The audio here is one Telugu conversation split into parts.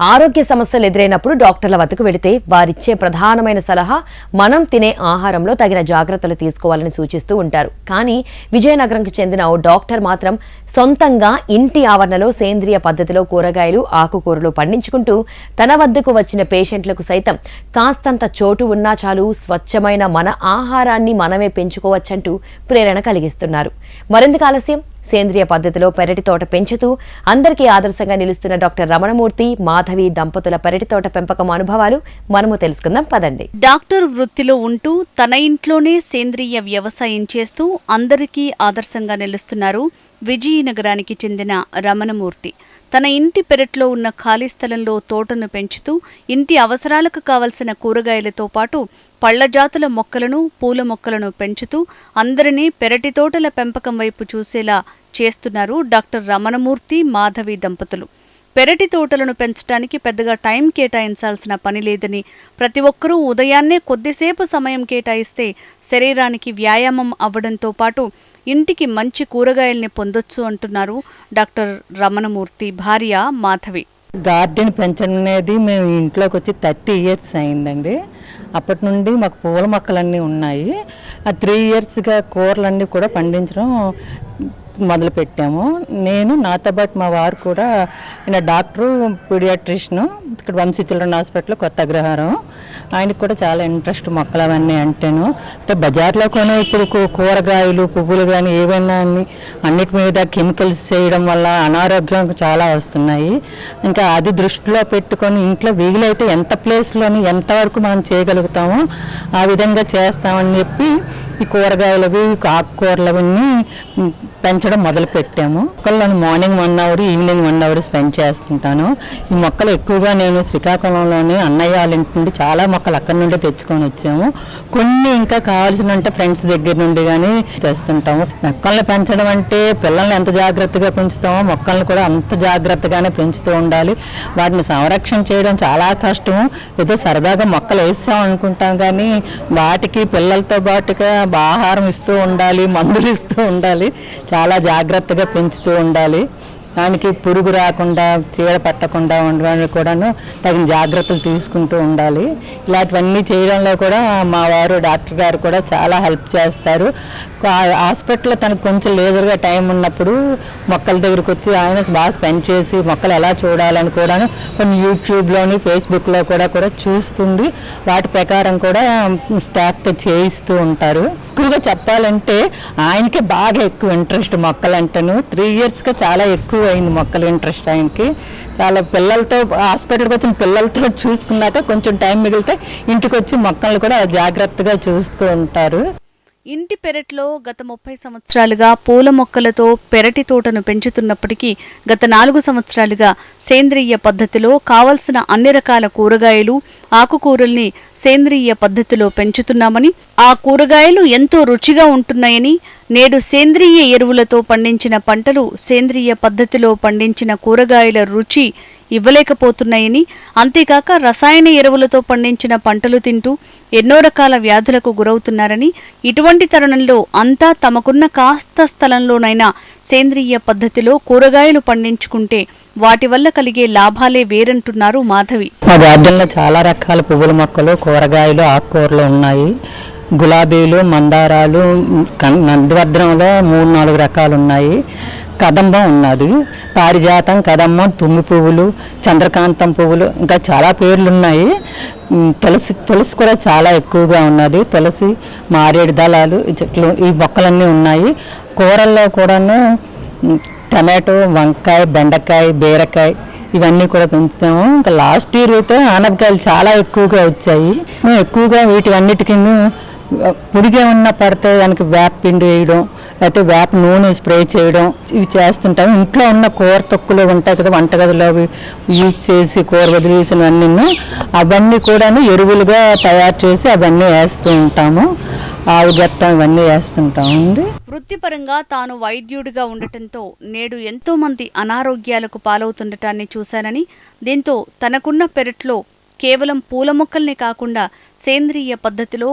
ఆరోగ్య సమస్యలు ఎదురైనప్పుడు డాక్టర్ల వద్దకు వెళితే వారిచ్చే ప్రధానమైన సలహా మనం తినే ఆహారంలో తగిన జాగ్రత్తలు తీసుకోవాలని సూచిస్తూ ఉంటారు. కానీ విజయనగరంకి చెందిన ఓ డాక్టర్ మాత్రం సొంతంగా ఇంటి ఆవరణలో సేంద్రియ పద్ధతిలో కూరగాయలు, ఆకుకూరలు పండించుకుంటూ తన వద్దకు వచ్చిన పేషెంట్లకు సైతం కాస్తంత చోటు ఉన్నా చాలు స్వచ్ఛమైన మన ఆహారాన్ని మనమే పెంచుకోవచ్చంటూ ప్రేరణ కలిగిస్తున్నారు. మరెందుకు ఆలస్యం? సేంద్రియ పద్ధతిలో పెరటి తోట పెంచుతూ అందరికీ ఆదర్శంగా నిలుస్తున్న డాక్టర్ రమణమూర్తి, మాధవి దంపతుల పెరటి తోట పెంపకం అనుభవాలు మనము తెలుసుకుందాం పదండి. డాక్టర్ వృత్తిలో ఉంటూ తన ఇంట్లోనే సేంద్రియ వ్యవసాయం చేస్తూ అందరికీ ఆదర్శంగా నిలుస్తున్నారు విజయనగరానికి చెందిన రమణమూర్తి. తన ఇంటి పెరట్లో ఉన్న ఖాళీ స్థలంలో తోటను పెంచుతూ ఇంటి అవసరాలకు కావలసిన కూరగాయలతో పాటు పళ్ల జాతుల మొక్కలను, పూల మొక్కలను పెంచుతూ అందరినీ పెరటి తోటల పెంపకం వైపు చూసేలా చేస్తున్నారు డాక్టర్ రమణమూర్తి, మాధవి దంపతులు. పెరటి తోటలను పెంచడానికి పెద్దగా టైం కేటాయించాల్సిన పని లేదని, ప్రతి ఒక్కరూ ఉదయాన్నే కొద్దిసేపు సమయం కేటాయిస్తే శరీరానికి వ్యాయామం అవ్వడంతో పాటు ఇంటికి మంచి కూరగాయల్ని పొందొచ్చు అంటున్నారు డాక్టర్ రమణమూర్తి భార్య మాధవి. గార్డెన్ పెంచడం అనేది మేము ఇంట్లోకి వచ్చి 30 years అయిందండి. అప్పటి నుండి మాకు పూల మొక్కలన్నీ ఉన్నాయి. ఆ 3 yearsగా కూరలన్నీ కూడా పండించడం మొదలుపెట్టాము. నేను, నాతో పాటు మా వారు కూడా, ఆయన డాక్టరు, పీడియాట్రిషియను, ఇక్కడ వంశీ చిల్డ్రన్ హాస్పిటల్ కొత్త అగ్రహారం. ఆయనకు కూడా చాలా ఇంట్రెస్ట్ మొక్కలు అవన్నీ అంటేను. అంటే బజార్లో కొనే ఇప్పుడు కూరగాయలు, పువ్వులు కానీ ఏవైనా అన్నిటి మీద కెమికల్స్ చేయడం వల్ల అనారోగ్యం చాలా వస్తున్నాయి. ఇంకా అది దృష్టిలో పెట్టుకొని ఇంట్లో వీలైతే ఎంత ప్లేస్లోని ఎంతవరకు మనం చేయగలుగుతామో ఆ విధంగా చేస్తామని చెప్పి ఈ కూరగాయలవి, ఆకుకూరలు అవన్నీ పెంచడం మొదలు పెట్టాము. మొక్కలను morning 1 hour, evening 1 hour spend చేస్తుంటాను. ఈ మొక్కలు ఎక్కువగా నేను శ్రీకాకుళంలోని అన్నయ్య వాళ్ళ ఇంటి నుండి చాలా మొక్కలు అక్కడి నుండి తెచ్చుకొని వచ్చాము. కొన్ని ఇంకా కావాల్సినంటే ఫ్రెండ్స్ దగ్గర నుండి కానీ తెస్తుంటాము. మొక్కలను పెంచడం అంటే పిల్లల్ని ఎంత జాగ్రత్తగా పెంచుతామో మొక్కలను కూడా అంత జాగ్రత్తగానే పెంచుతూ ఉండాలి. వాటిని సంరక్షణ చేయడం చాలా కష్టం. ఏదో సరదాగా మొక్కలు వేస్తాం అనుకుంటాం కానీ వాటికి పిల్లలతో పాటుగా ఆహారం ఇస్తూ ఉండాలి, మందులు ఇస్తూ ఉండాలి, చాలా జాగ్రత్తగా పెంచుతూ ఉండాలి. దానికి పురుగు రాకుండా, చీడ పట్టకుండా ఉండడానికి కూడాను తగిన జాగ్రత్తలు తీసుకుంటూ ఉండాలి. ఇలాంటివన్నీ చేయడంలో కూడా మా వారు, డాక్టర్ గారు కూడా చాలా హెల్ప్ చేస్తారు. హాస్పిటల్లో తనకు కొంచెం లేజర్గా టైం ఉన్నప్పుడు మొక్కల దగ్గరికి వచ్చి ఆయన బాగా స్పెండ్ చేసి మొక్కలు ఎలా చూడాలని కూడా కొన్ని యూట్యూబ్లోని, ఫేస్బుక్లో కూడా చూస్తుండి వాటి ప్రకారం కూడా స్టాఫ్తో చేయిస్తూ ఉంటారు. ఎక్కువగా చెప్పాలంటే ఆయనకి బాగా ఎక్కువ ఇంట్రెస్ట్ మొక్కలంటేను. 3 yearsగా చాలా ఎక్కువ అయింది మొక్కల ఇంట్రెస్ట్ ఆయనకి. చాలా పిల్లలతో, హాస్పిటల్కి వచ్చిన పిల్లలతో చూసుకున్నాక కొంచెం టైం మిగిలితే ఇంటికి వచ్చి మొక్కలను కూడా జాగ్రత్తగా చూస్తూ ఉంటారు. ఇంటి పెరట్లో గత 30 సంవత్సరాలుగా పూల మొక్కలతో పెరటి తోటను పెంచుతున్నప్పటికీ గత 4 సంవత్సరాలుగా సేంద్రియ పద్ధతిలో కావలసిన అన్ని రకాల కూరగాయలు, ఆకుకూరల్ని సేంద్రియ పద్ధతిలో పెంచుతున్నామని, ఆ కూరగాయలు ఎంతో రుచిగా ఉంటున్నాయని, నేడు సేంద్రియ ఎరువులతో పండించిన పంటలు సేంద్రియ పద్ధతిలో పండించిన కూరగాయల రుచి ఇవ్వలేకపోతున్నాయని, అంతేకాక రసాయన ఎరువులతో పండించిన పంటలు తింటూ ఎన్నో రకాల వ్యాధులకు గురవుతున్నారని, ఇటువంటి తరుణంలో అంతా తమకున్న కాస్త స్థలంలోనైనా సేంద్రియ పద్ధతిలో కూరగాయలు పండించుకుంటే వాటి వల్ల కలిగే లాభాలే వేరంటున్నారు మాధవి. మా గార్డెన్లో చాలా రకాల పువ్వుల మొక్కలు, కూరగాయలు, ఆకుకూరలు ఉన్నాయి. గులాబీలు, మందారాలు, నందివర్ధనంలో 3-4 రకాలు ఉన్నాయి. కదంబం ఉన్నది, పారిజాతం, కదంబం, తుమ్మి పువ్వులు, చంద్రకాంతం పువ్వులు, ఇంకా చాలా పేర్లు ఉన్నాయి. తులసి కూడా చాలా ఎక్కువగా ఉన్నది. తులసి, మారేడు దళాలు, ఈ చెట్లు, ఈ మొక్కలన్నీ ఉన్నాయి. కూరల్లో కూడాను టమాటో, వంకాయ, బెండకాయ, బీరకాయ ఇవన్నీ కూడా పెంచుతాము. ఇంకా లాస్ట్ ఇయర్ అయితే ఆనపకాయలు చాలా ఎక్కువగా వచ్చాయి. మేము ఎక్కువగా వీటివన్నిటికీ పురుగు ఏమన్నా పడితే దానికి వేప పిండి వేయడం, లేకపోతే వేప నూనె స్ప్రే చేయడం ఇవి చేస్తుంటాము. ఇంట్లో ఉన్న కూర తొక్కులు ఉంటాయి కదా, వంటగదిలో అవి యూజ్ చేసి కూర వదిలేసినవన్నీ అవన్నీ కూడా ఎరువులుగా తయారు చేసి అవన్నీ వేస్తూ ఉంటాము. ఆవు గత్తం ఇవన్నీ వేస్తుంటామండి. వృత్తిపరంగా తాను వైద్యుడిగా ఉండటంతో నేడు ఎంతో మంది అనారోగ్యాలకు పాలవుతుండటాన్ని చూశానని, దీంతో తనకున్న పెరట్లో కేవలం పూల మొక్కల్ని కాకుండా సేంద్రియ పద్ధతిలో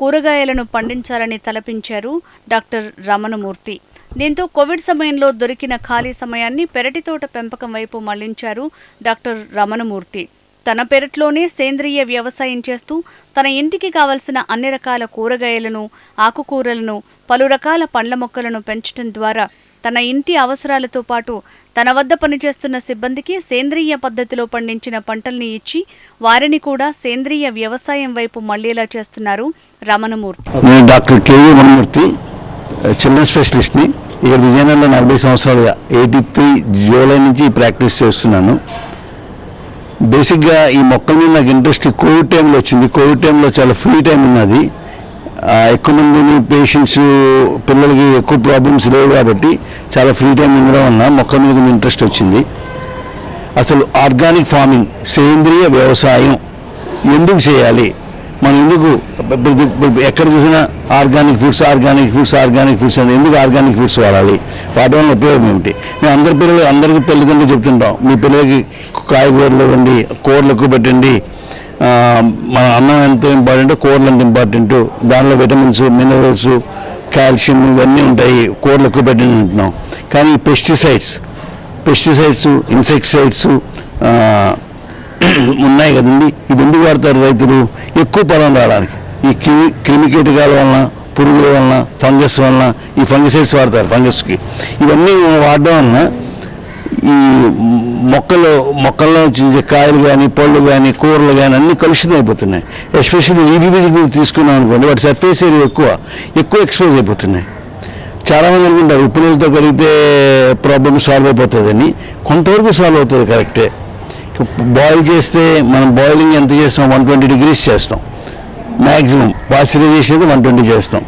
కూరగాయలను పండించాలని తలపించారు డాక్టర్ రమణమూర్తి. దీంతో కోవిడ్ సమయంలో దొరికిన ఖాళీ సమయాన్ని పెరటి తోట పెంపకం వైపు మళ్లించారు డాక్టర్ రమణమూర్తి. తన పెరట్లోనే సేంద్రియ వ్యవసాయం చేస్తూ తన ఇంటికి కావలసిన అన్ని రకాల కూరగాయలను, ఆకుకూరలను, పలు రకాల పండ్ల మొక్కలను పెంచడం ద్వారా తన ఇంటి అవసరాలతో పాటు తన వద్ద పనిచేస్తున్న సిబ్బందికి సేంద్రియ పద్ధతిలో పండించిన పంటల్ని ఇచ్చి వారిని కూడా సేంద్రియ వ్యవసాయం వైపు మళ్లేలా చేస్తున్నారు రమణమూర్తి. నేను డాక్టర్ కేవీ రమణమూర్తి, చిల్డ్రన్ స్పెషలిస్ట్ని. ఇక్కడ విజయనగరంలో 40 సంవత్సరాలుగా 83 జూలై నుంచి ప్రాక్టీస్ చేస్తున్నాను. బేసిక్గా ఈ మొక్కల మీద నాకు ఇంట్రెస్ట్ కోవిడ్ టైంలో వచ్చింది. కోవిడ్ టైంలో చాలా ఫ్రీ టైం ఉన్నది. ఎక్కువ మందిని పేషెంట్స్, పిల్లలకి ఎక్కువ ప్రాబ్లమ్స్ లేవు కాబట్టి చాలా ఫ్రీ టైం ఉండడం వల్ల మొక్కల మీద కొంచెం ఇంట్రెస్ట్ వచ్చింది. అసలు ఆర్గానిక్ ఫార్మింగ్, సేంద్రియ వ్యవసాయం ఎందుకు చేయాలి, మనం ఎందుకు ఎక్కడ చూసినా ఆర్గానిక్ ఫుడ్స్ అని ఎందుకు ఆర్గానిక్ ఫుడ్స్ వాడాలి, వాటి వల్ల ఉపయోగం ఏమిటి? మేము అందరికీ తల్లిదండ్రులు చెప్తుంటాం, మీ పిల్లలకి కాయగూరలు ఇవ్వండి, కూరలు ఎక్కువ పెట్టండి, మన అన్నం ఎంత ఇంపార్టెంట్, కూరలు ఎంత ఇంపార్టెంట్, దానిలో విటమిన్స్, మినరల్స్, కాల్షియం ఇవన్నీ ఉంటాయి, కూరలు ఎక్కువ పెట్టండి అంటున్నాం. కానీ పెస్టిసైడ్స్, ఇన్సెక్టిసైడ్స్ ఉన్నాయి కదండి, ఇవి ఎందుకు వాడతారు రైతులు? ఎక్కువ పొలం రావడానికి. ఈ క్రిమి కీటకాల వలన, పురుగుల వలన, ఫంగస్ వలన ఈ ఫంగిసైడ్స్ వాడతారు ఫంగస్కి. ఇవన్నీ వాడడం వలన ఈ మొక్కల్లో వచ్చే కాయలు కానీ, పళ్ళు కానీ, కూరలు కానీ అన్నీ కలుషితం అయిపోతున్నాయి. ఎస్పెషల్లీ లీఫీ వెజిటబుల్స్ తీసుకున్నాం అనుకోండి, వాటి సర్ఫేస్ ఏరియా ఎక్కువ ఎక్స్పోజ్ అయిపోతున్నాయి. చాలామంది అనుకుంటారు ఉప్పు నీళ్ళతో కడిగితే ప్రాబ్లమ్ సాల్వ్ అయిపోతుందని. కొంతవరకు సాల్వ్ అవుతుంది, కరెక్టే. బాయిల్ చేస్తే మనం బాయిలింగ్ ఎంత చేస్తాం, 120 degrees చేస్తాం మ్యాక్సిమం. పాస్చరైజేషన్ 120 చేస్తాం.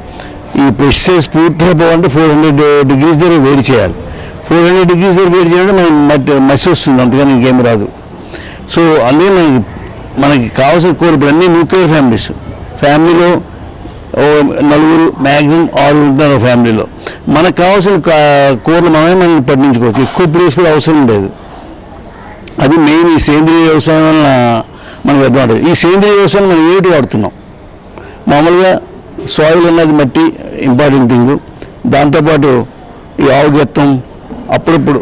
ఈ పెస్టిసైడ్స్ పూర్తిగా పోవాలంటే 400 degrees దగ్గర వేడి చేయాలి. 400 degrees దగ్గర వేడి చేయాలంటే మనం మసి వస్తుంది, అంతగాని ఇంకేం రాదు. సో అందుకే మనకి కావాల్సిన కూర ఇప్పుడు అన్నీ న్యూక్లియర్ ఫ్యామిలీలో 4 మ్యాక్సిమం 6 ఉంటారు ఫ్యామిలీలో. మనకు కావాల్సిన కూరలు మనం పండించుకోవచ్చు, ఎక్కువ ప్లేస్ కూడా అవసరం లేదు. అది మెయిన్ ఈ సేంద్రియ వ్యవసాయం వల్ల మనకు అడ్వాంటేజ్. ఈ సేంద్రియ వ్యవసాయం మనం ఏమిటి వాడుతున్నాం? మామూలుగా సాయిల్ అన్నది మట్టి ఇంపార్టెంట్ థింగ్. దాంతోపాటు ఈ ఆవు గెత్తం, అప్పుడప్పుడు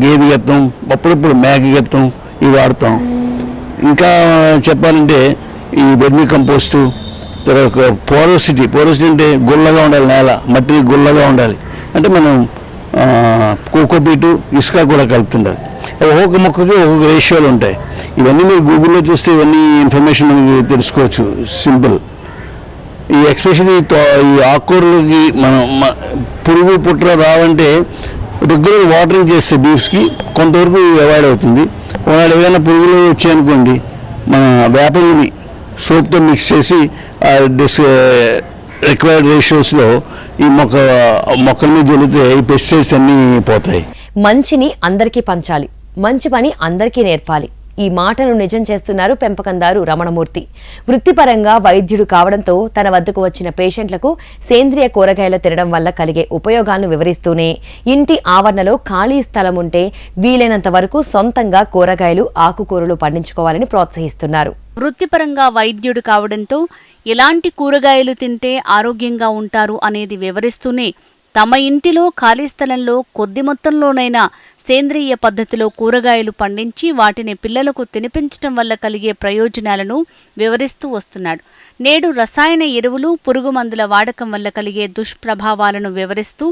గేదె గెత్తం, అప్పుడప్పుడు మేక గెత్తం ఇవి వాడతాం. ఇంకా చెప్పాలంటే ఈ వెర్మి కంపోస్టు, తర్వాత పోరోసిటీ అంటే గుల్లగా ఉండాలి నేల, మట్టి గుల్లగా ఉండాలి. అంటే మనం కోకోపీటు, ఇసుక కూడా కలుపుతుండాలి. ఒక్కొక్క మొక్కకి ఒక్కొక్క రేషియోలు ఉంటాయి. ఇవన్నీ మీరు గూగుల్లో చూస్తే ఇవన్నీ ఇన్ఫర్మేషన్ మనకి తెలుసుకోవచ్చు, సింపుల్. ఈ ఎక్స్పెషల్లీ ఈ ఆకుకూరలకి మనం పురుగు పుట్ర రావంటే రెగ్యులర్ వాటరింగ్ చేస్తే బీఫ్స్కి కొంతవరకు అవాయిడ్ అవుతుంది. వాళ్ళు ఏదైనా పురుగులు వచ్చాయనుకోండి, మన వేపని సోప్తో మిక్స్ చేసి రిక్వైర్డ్ రేషియోస్లో ఈ మొక్కల మీద జల్లితే ఈ పెస్టిసైడ్స్ అన్నీ పోతాయి. మంచిని అందరికీ పంచాలి, మంచి పని అందరికీ నేర్పాలి. ఈ మాటను నిజం చేస్తున్నారు పెంపకందారు రమణమూర్తి. వృత్తిపరంగా వైద్యుడు కావడంతో తన వద్దకు వచ్చిన పేషెంట్లకు సేంద్రియ కూరగాయలు తినడం వల్ల కలిగే ఉపయోగాలను వివరిస్తూనే ఇంటి ఆవరణలో ఖాళీ స్థలం ఉంటే వీలైనంత వరకు సొంతంగా కూరగాయలు, ఆకుకూరలు పండించుకోవాలని ప్రోత్సహిస్తున్నారు. వృత్తిపరంగా వైద్యుడు కావడంతో ఎలాంటి కూరగాయలు తింటే ఆరోగ్యంగా ఉంటారు అనేది వివరిస్తూనే తమ ఇంటిలో ఖాళీ స్థలంలో కొద్ది మొత్తంలోనైనా సేంద్రియ పద్ధతిలో కూరగాయలు పండించి వాటిని పిల్లలకు తినిపించడం వల్ల కలిగే ప్రయోజనాలను వివరిస్తూ వస్తున్నాడు. నేడు రసాయన ఎరువులు, పురుగు మందుల వాడకం వల్ల కలిగే దుష్ప్రభావాలను వివరిస్తూ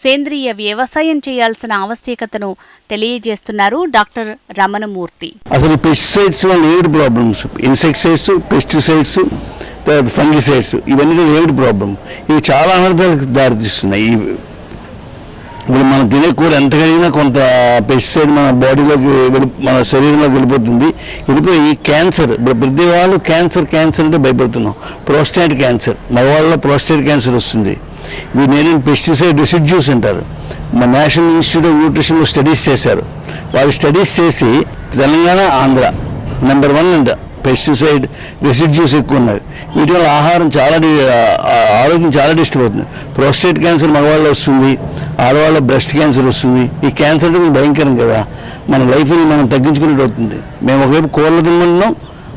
సేంద్రియ వ్యవసాయం చేయాల్సిన ఆవశ్యకతను తెలియజేస్తున్నారు డాక్టర్ రమణమూర్తి. అసలు పెస్టిసైడ్స్ వల్ల ఏడు ప్రాబ్లమ్స్, ఇన్సెక్టిసైడ్స్, పెస్టిసైడ్స్, తర్వాత ఫంగిసైడ్స్, ఇవన్నీ ఏడు ప్రాబ్లం. ఇవి చాలా అనర్థాలకు దారితీస్తున్నాయి. ఇప్పుడు మనం తినే కూర ఎంత కలిగినా కొంత పెస్టిసైడ్ మన బాడీలోకి మన శరీరంలోకి వెళ్ళిపోయి క్యాన్సర్. ఇప్పుడు ప్రతి వాళ్ళు క్యాన్సర్ అంటే భయపడుతున్నాం. ప్రోస్టేట్ క్యాన్సర్, మగవాళ్ళలో ప్రోస్టేట్ క్యాన్సర్ వస్తుంది. వీటిని పెస్టిసైడ్ రెసిడ్యూస్ అంటారు. మన నేషనల్ ఇన్స్టిట్యూట్ ఆఫ్ న్యూట్రిషన్లో స్టడీస్ చేశారు. వాళ్ళు స్టడీస్ చేసి తెలంగాణ, ఆంధ్ర నెంబర్ 1 అంట పెస్టిసైడ్ రెసిడ్యూస్ ఎక్కువ ఉన్నాయి. వీటి వల్ల ఆరోగ్యం చాలా డిస్టర్బ్ అవుతుంది. ప్రోస్టేట్ క్యాన్సర్ మగవాళ్ళు వస్తుంది, ఆడవాళ్ళ బ్రెస్ట్ క్యాన్సర్ వస్తుంది. ఈ క్యాన్సర్ అంటే భయంకరం కదా, మన లైఫ్ని మనం తగ్గించుకునేట్టు అవుతుంది. మేము ఒకవైపు కూరలు తినమంటున్నాం,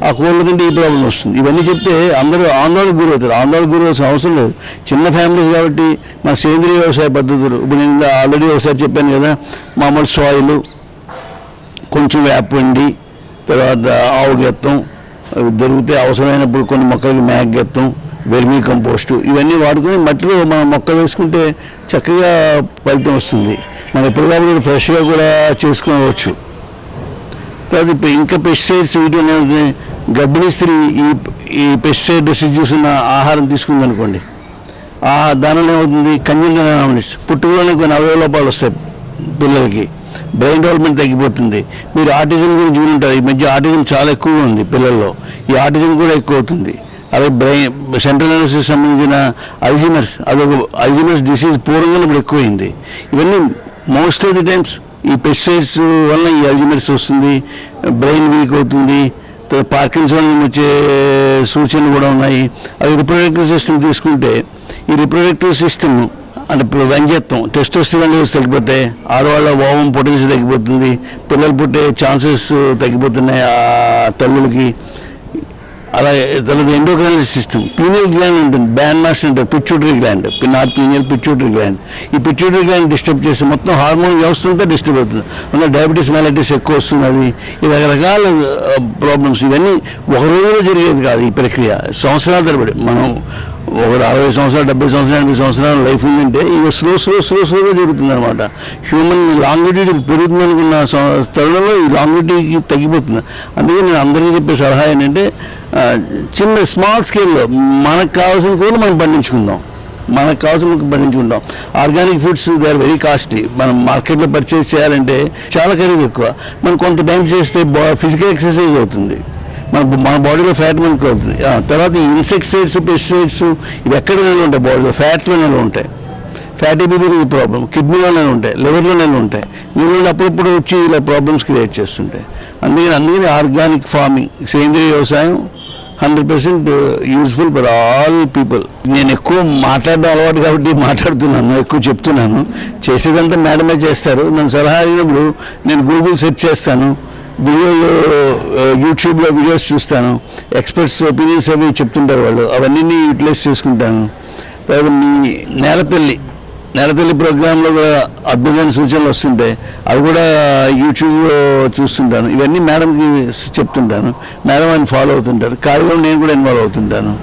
ఆ కోళ్ళ తింటే ఈ ప్రాబ్లం వస్తుంది. ఇవన్నీ చెప్తే అందరూ ఆందోళనకు గురవుతారు. ఆందోళనకు గురవలసిన అవసరం లేదు. చిన్న ఫ్యామిలీస్ కాబట్టి మన సేంద్రీయ వ్యవసాయ పద్ధతులు ఇప్పుడు నేను ఆల్రెడీ ఒకసారి చెప్పాను కదా, మామూలు సాయిలు, కొంచెం వేపండి, తర్వాత ఆవు గెత్తం దొరికితే అవసరమైనప్పుడు కొన్ని మొక్కలకి మ్యాగ్ గెత్తం, వెర్మీ కంపోస్టు ఇవన్నీ వాడుకొని మట్టిలో మనం మొక్క వేసుకుంటే చక్కగా ఫలితం వస్తుంది. మనం ఎప్పటికప్పుడు ఫ్రెష్గా కూడా చేసుకోవచ్చు. తర్వాత ఇప్పుడు ఇంకా పెస్టిసైడ్స్ వీటి అనేది గర్భిణీ స్త్రీ ఈ పెస్టిసైడ్ రెసిడ్యూస్ ఉన్న ఆహారం తీసుకుందనుకోండి, దానిలో ఏమవుతుంది, కంజనరల్ అనామలీస్, పుట్టుకలోనే కొన్ని అవయవ లోపాలు వస్తాయి పిల్లలకి, బ్రెయిన్ డెవలప్మెంట్ తగ్గిపోతుంది. మీరు ఆటిజం గురించి వింటారు. ఈ మధ్య ఆటిజం చాలా ఎక్కువగా ఉంది పిల్లల్లో. ఈ ఆటిజం కూడా ఎక్కువ అవుతుంది. అలాగే బ్రెయిన్ సెంట్రల్ నర్వస్ సిస్టమ్ సంబంధించిన అల్జీమర్స్ డిసీజ్ పూర్వంగా ఇప్పుడు ఎక్కువైంది. ఇవన్నీ మోస్ట్ ఆఫ్ ది టైమ్స్ ఈ పెస్టిసైడ్స్ వల్ల ఈ అల్జీమర్స్ వస్తుంది, బ్రెయిన్ వీక్ అవుతుంది, పార్కిన్సన్ వచ్చే సూచనలు కూడా ఉన్నాయి. అది రిప్రొడక్టివ్ సిస్టమ్ తీసుకుంటే ఈ రిప్రొడక్టివ్ సిస్టమ్ అంటే ఇప్పుడు వ్యంగ్యత్వం, టెస్టోస్టెరాన్ లెవెల్స్ తగ్గిపోతాయి, ఆడవాళ్ళ ఓవం పొటెన్సీ తగ్గిపోతుంది, పిల్లలు పుట్టే ఛాన్సెస్ తగ్గిపోతున్నాయి ఆ తల్లులకి. అలాగే తర్వాత ఎండోక్రైనల్ సిస్టమ్, పీనియల్ గ్లాండ్ ఉంటుంది, బ్యాన్ మాస్టర్ అంటారు, pituitary gland, not pineal, pituitary gland. ఈ పిట్యూటరీ గ్లాండ్ డిస్టర్బ్ చేస్తే మొత్తం హార్మోన్ వ్యవస్థ అంతా డిస్టర్బ్ అవుతుంది. అందులో డయాబెటీస్ మెలైటిస్ ఎక్కువ వస్తున్నది. ఈ రకరకాల ప్రాబ్లమ్స్. ఇవన్నీ ఒక రోజులో జరిగేది కాదు ఈ ప్రక్రియ, సంవత్సరాల తరబడి. మనం ఒక 60 సంవత్సరాలు, 70 సంవత్సరాలు, 80 సంవత్సరాలు లైఫ్ ఉందంటే ఇది స్లోగా జరుగుతుంది అనమాట. హ్యూమన్ లాంగివిటీ పెరుగుతుంది అనుకున్న తరుణంలో ఈ లాంగివిటీకి తగ్గిపోతుంది. అందుకే నేను అందరికీ చెప్పే సలహా ఏంటంటే చిన్న స్మాల్ స్కేల్లో మనకు కావాల్సిన కూడా మనం పండించుకుందాం. Organic foods they are very costly. మనం మార్కెట్లో పర్చేస్ చేయాలంటే చాలా ఖరీదు ఎక్కువ. మనం కొంత టైం చేస్తే ఫిజికల్ ఎక్సర్సైజ్ అవుతుంది, మన బాడీలో ఫ్యాట్ మనకు అవుతుంది. తర్వాత ఇన్సెక్టిసైడ్స్, పెస్టిసైడ్స్ ఇవి ఎక్కడ నిల్వ ఉంటాయి, బాడీలో ఫ్యాట్లో నిల్వ ఉంటాయి. ఫ్యాటీ బీపీ ప్రాబ్లం, కిడ్నీలో నిల్వ ఉంటాయి, లివర్లో నిల్వ ఉంటాయి. నిల్వ అప్పుడప్పుడు వచ్చి ఇలా ప్రాబ్లమ్స్ క్రియేట్ చేస్తుంటాయి. అందుకని ఆర్గానిక్ ఫార్మింగ్, సేంద్రీయ వ్యవసాయం 100% యూజ్ఫుల్ ఫర్ ఆల్ పీపుల్. నేను ఎక్కువ మాట్లాడడం అలవాటు కాబట్టి మాట్లాడుతున్నాను, ఎక్కువ చెప్తున్నాను. చేసేదంతా మేడమే చేస్తారు. నన్ను సలహా అడిగినప్పుడు నేను గూగుల్ సెర్చ్ చేస్తాను, వీడియోలో యూట్యూబ్లో వీడియోస్ చూస్తాను, ఎక్స్పర్ట్స్ ఒపీనియన్స్ అవి చెప్తుంటారు వాళ్ళు, అవన్నీ యూటిలైజ్ చేసుకుంటాను. తర్వాత మీ నేలతల్లి ప్రోగ్రాంలో కూడా అద్భుతమైన సూచనలు వస్తుంటాయి, అవి కూడా యూట్యూబ్లో చూస్తుంటాను. ఇవన్నీ మేడంకి చెప్తుంటాను, మేడం అని ఫాలో అవుతుంటారు. కార్యక్రమం నేను కూడా ఇన్వాల్వ్ అవుతుంటాను.